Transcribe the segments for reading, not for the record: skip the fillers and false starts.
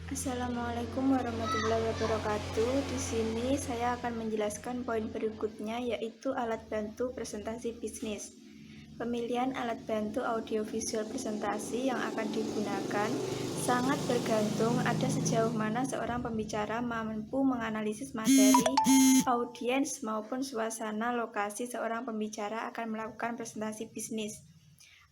Assalamualaikum warahmatullahi wabarakatuh. Di sini saya akan menjelaskan poin berikutnya, yaitu alat bantu presentasi bisnis. Pemilihan alat bantu audiovisual presentasi yang akan digunakan sangat bergantung ada sejauh mana seorang pembicara mampu menganalisis materi, audiens, maupun suasana lokasi seorang pembicara akan melakukan presentasi bisnis.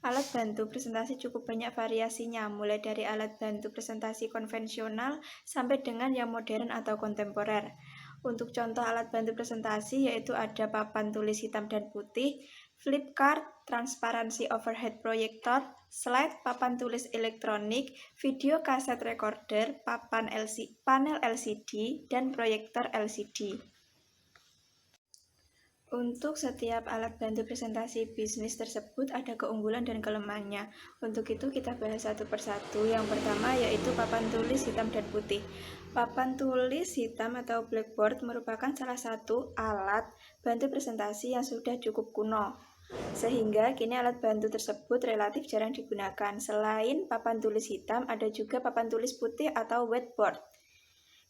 Alat bantu presentasi cukup banyak variasinya, mulai dari alat bantu presentasi konvensional sampai dengan yang modern atau kontemporer. Untuk contoh alat bantu presentasi yaitu ada papan tulis hitam dan putih, flip chart, transparansi overhead projector, slide, papan tulis elektronik, video kaset recorder, panel LCD, dan proyektor LCD. Untuk setiap alat bantu presentasi bisnis tersebut ada keunggulan dan kelemahannya. Untuk itu kita bahas satu persatu. Yang pertama yaitu papan tulis hitam dan putih. Papan tulis hitam atau blackboard merupakan salah satu alat bantu presentasi yang sudah cukup kuno. Sehingga kini alat bantu tersebut relatif jarang digunakan. Selain papan tulis hitam, ada juga papan tulis putih atau whiteboard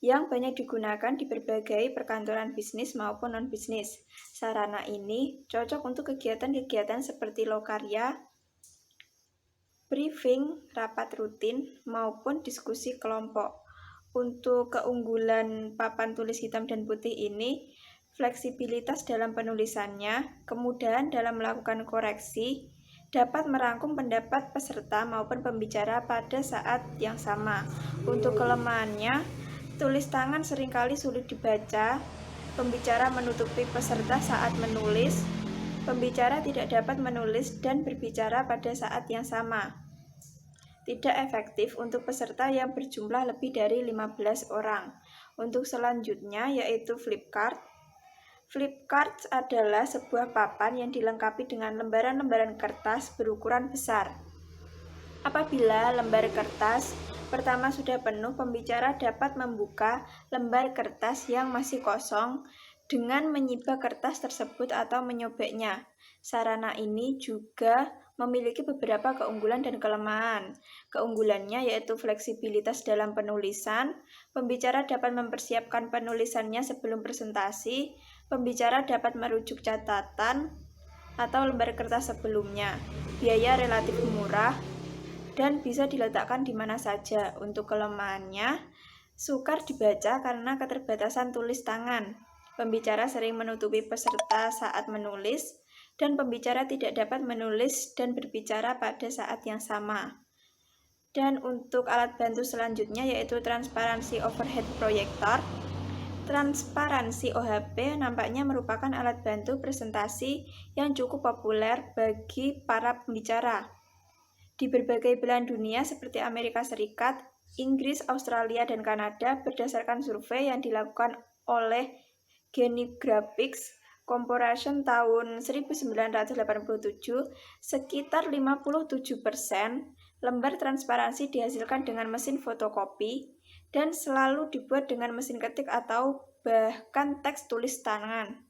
yang banyak digunakan di berbagai perkantoran bisnis maupun non-bisnis. Sarana ini cocok untuk kegiatan-kegiatan seperti lokarya, briefing, rapat rutin, maupun diskusi kelompok. Untuk keunggulan papan tulis hitam dan putih ini, fleksibilitas dalam penulisannya, kemudahan dalam melakukan koreksi, dapat merangkum pendapat peserta maupun pembicara pada saat yang sama. Untuk kelemahannya, tulis tangan seringkali sulit dibaca, pembicara menutupi peserta saat menulis, pembicara tidak dapat menulis dan berbicara pada saat yang sama. Tidak efektif untuk peserta yang berjumlah lebih dari 15 orang. Untuk selanjutnya yaitu flip chart. Flip chart adalah sebuah papan yang dilengkapi dengan lembaran-lembaran kertas berukuran besar. Apabila lembar kertas pertama sudah penuh, pembicara dapat membuka lembar kertas yang masih kosong dengan menyibak kertas tersebut atau menyobeknya. Sarana ini juga memiliki beberapa keunggulan dan kelemahan. Keunggulannya yaitu fleksibilitas dalam penulisan, pembicara dapat mempersiapkan penulisannya sebelum presentasi, pembicara dapat merujuk catatan atau lembar kertas sebelumnya, biaya relatif murah, dan bisa diletakkan di mana saja. Untuk kelemahannya, sukar dibaca karena keterbatasan tulis tangan. Pembicara sering menutupi peserta saat menulis, dan pembicara tidak dapat menulis dan berbicara pada saat yang sama. Dan untuk alat bantu selanjutnya yaitu transparansi overhead projector. Transparansi OHP nampaknya merupakan alat bantu presentasi yang cukup populer bagi para pembicara. Di berbagai belahan dunia seperti Amerika Serikat, Inggris, Australia, dan Kanada, berdasarkan survei yang dilakukan oleh Geni Graphics Corporation tahun 1987, sekitar 57% lembar transparansi dihasilkan dengan mesin fotokopi dan selalu dibuat dengan mesin ketik atau bahkan teks tulis tangan.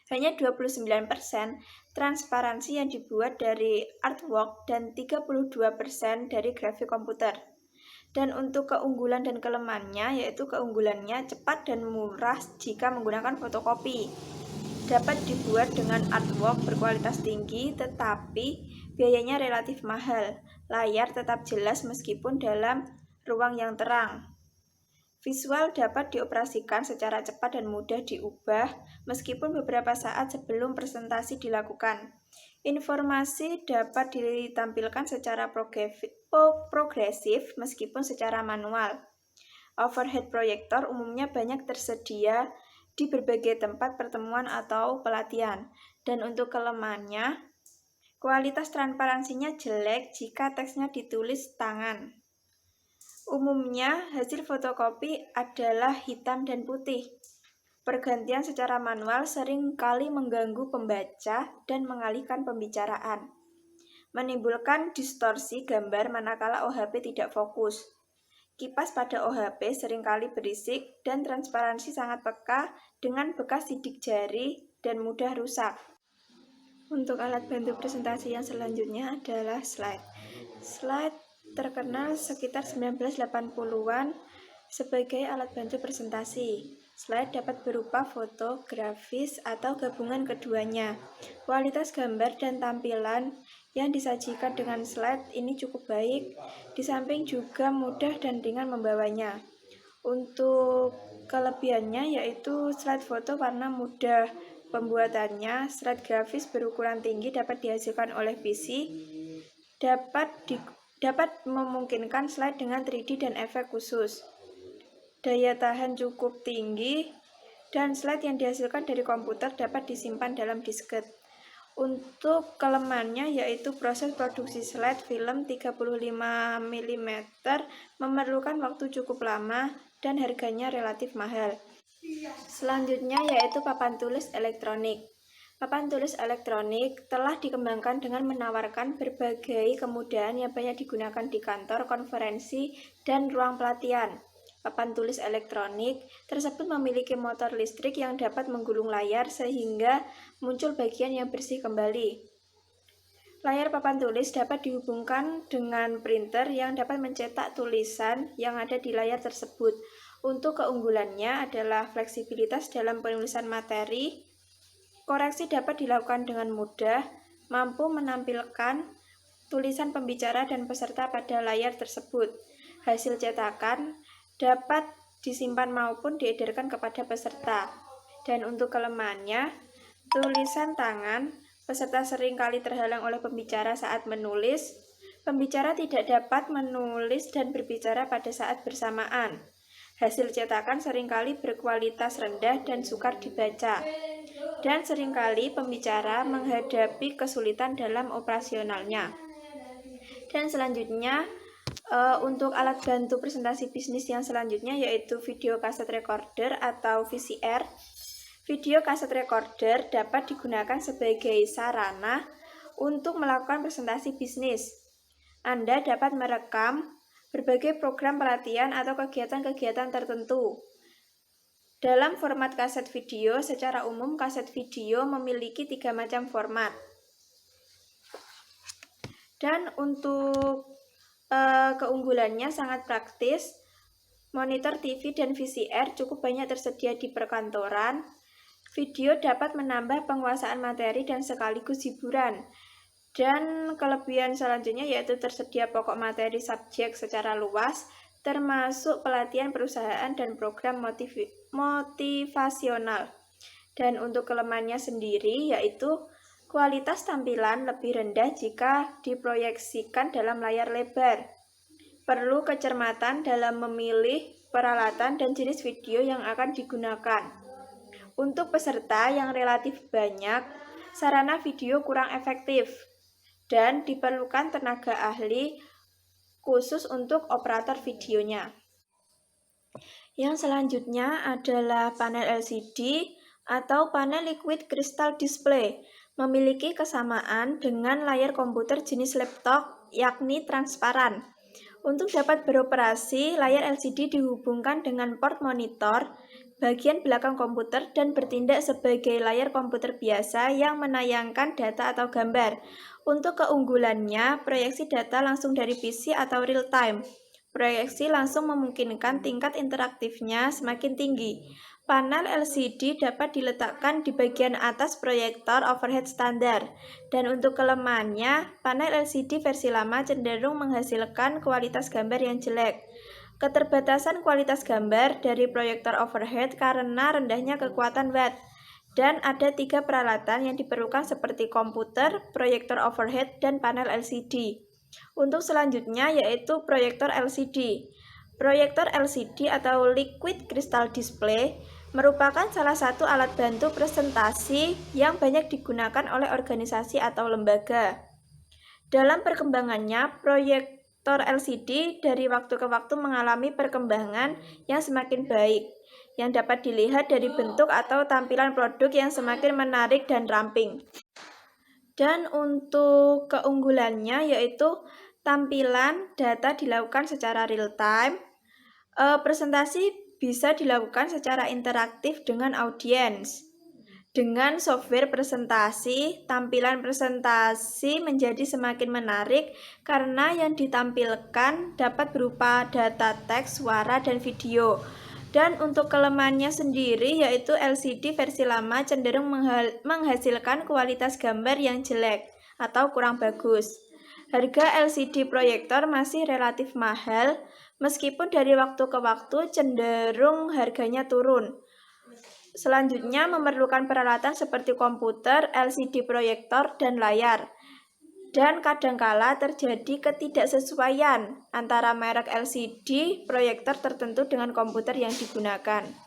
Hanya 29% transparansi yang dibuat dari artwork dan 32% dari grafik komputer. Dan untuk keunggulan dan kelemahannya, yaitu keunggulannya cepat dan murah jika menggunakan fotokopi. Dapat dibuat dengan artwork berkualitas tinggi, tetapi biayanya relatif mahal. Layar tetap jelas meskipun dalam ruang yang terang. Visual dapat dioperasikan secara cepat dan mudah diubah meskipun beberapa saat sebelum presentasi dilakukan. Informasi dapat ditampilkan secara progresif meskipun secara manual. Overhead projector umumnya banyak tersedia di berbagai tempat pertemuan atau pelatihan. Dan untuk kelemahannya, kualitas transparansinya jelek jika teksnya ditulis tangan. Umumnya, hasil fotokopi adalah hitam dan putih. Pergantian secara manual sering kali mengganggu pembaca dan mengalihkan pembicaraan, menimbulkan distorsi gambar manakala OHP tidak fokus. Kipas pada OHP seringkali berisik dan transparansi sangat peka dengan bekas sidik jari dan mudah rusak. Untuk alat bantu presentasi yang selanjutnya adalah slide. Slide terkenal sekitar 1980-an sebagai alat bantu presentasi. Slide dapat berupa foto, grafis, atau gabungan keduanya. Kualitas gambar dan tampilan yang disajikan dengan slide ini cukup baik, di samping juga mudah dan ringan membawanya. Untuk kelebihannya yaitu slide foto warna mudah pembuatannya, slide grafis berukuran tinggi dapat dihasilkan oleh PC, dapat memungkinkan slide dengan 3D dan efek khusus. Daya tahan cukup tinggi, dan slide yang dihasilkan dari komputer dapat disimpan dalam disket. Untuk kelemahannya yaitu proses produksi slide film 35 mm memerlukan waktu cukup lama dan harganya relatif mahal. Selanjutnya yaitu papan tulis elektronik. Papan tulis elektronik telah dikembangkan dengan menawarkan berbagai kemudahan yang banyak digunakan di kantor, konferensi, dan ruang pelatihan. Papan tulis elektronik tersebut memiliki motor listrik yang dapat menggulung layar sehingga muncul bagian yang bersih kembali. Layar papan tulis dapat dihubungkan dengan printer yang dapat mencetak tulisan yang ada di layar tersebut. Untuk keunggulannya adalah fleksibilitas dalam penulisan materi, koreksi dapat dilakukan dengan mudah, mampu menampilkan tulisan pembicara dan peserta pada layar tersebut. Hasil cetakan dapat disimpan maupun diedarkan kepada peserta. Dan untuk kelemahannya, tulisan tangan, peserta seringkali terhalang oleh pembicara saat menulis. Pembicara tidak dapat menulis dan berbicara pada saat bersamaan. Hasil cetakan seringkali berkualitas rendah dan sukar dibaca. Dan seringkali pembicara menghadapi kesulitan dalam operasionalnya. Dan selanjutnya, untuk alat bantu presentasi bisnis yang selanjutnya yaitu video kaset recorder atau VCR. Video kaset recorder dapat digunakan sebagai sarana untuk melakukan presentasi bisnis. Anda dapat merekam berbagai program pelatihan atau kegiatan-kegiatan tertentu. Dalam format kaset video, secara umum kaset video memiliki 3 macam format. Dan untuk keunggulannya sangat praktis, monitor TV dan VCR cukup banyak tersedia di perkantoran. Video dapat menambah penguasaan materi dan sekaligus hiburan. Dan kelebihan selanjutnya yaitu tersedia pokok materi subjek secara luas, termasuk pelatihan perusahaan dan program motivasional. Dan untuk kelemahannya sendiri yaitu kualitas tampilan lebih rendah jika diproyeksikan dalam layar lebar. Perlu kecermatan dalam memilih peralatan dan jenis video yang akan digunakan. Untuk peserta yang relatif banyak, sarana video kurang efektif dan diperlukan tenaga ahli khusus untuk operator videonya. Yang selanjutnya adalah panel LCD atau panel liquid crystal display. Memiliki kesamaan dengan layar komputer jenis laptop, yakni transparan. Untuk dapat beroperasi, layar LCD dihubungkan dengan port monitor bagian belakang komputer dan bertindak sebagai layar komputer biasa yang menayangkan data atau gambar. Untuk keunggulannya, proyeksi data langsung dari PC atau real time. Proyeksi langsung memungkinkan tingkat interaktifnya semakin tinggi. Panel LCD dapat diletakkan di bagian atas proyektor overhead standar. Dan untuk kelemahannya, panel LCD versi lama cenderung menghasilkan kualitas gambar yang jelek. Keterbatasan kualitas gambar dari proyektor overhead karena rendahnya kekuatan watt. Dan ada 3 peralatan yang diperlukan seperti komputer, proyektor overhead, dan panel LCD. Untuk selanjutnya yaitu proyektor LCD. Proyektor LCD atau Liquid Crystal Display merupakan salah satu alat bantu presentasi yang banyak digunakan oleh organisasi atau lembaga. Dalam perkembangannya, proyektor LCD dari waktu ke waktu mengalami perkembangan yang semakin baik, yang dapat dilihat dari bentuk atau tampilan produk yang semakin menarik dan ramping. Dan untuk keunggulannya yaitu tampilan data dilakukan secara real time, presentasi bisa dilakukan secara interaktif dengan audiens, Dengan software presentasi, tampilan presentasi menjadi semakin menarik karena yang ditampilkan dapat berupa data teks, suara, dan video. Dan untuk kelemahannya sendiri yaitu LCD versi lama cenderung menghasilkan kualitas gambar yang jelek atau kurang bagus. Harga LCD proyektor masih relatif mahal, meskipun dari waktu ke waktu cenderung harganya turun. Selanjutnya memerlukan peralatan seperti komputer, LCD proyektor, dan layar. Dan kadangkala terjadi ketidaksesuaian antara merek LCD proyektor tertentu dengan komputer yang digunakan.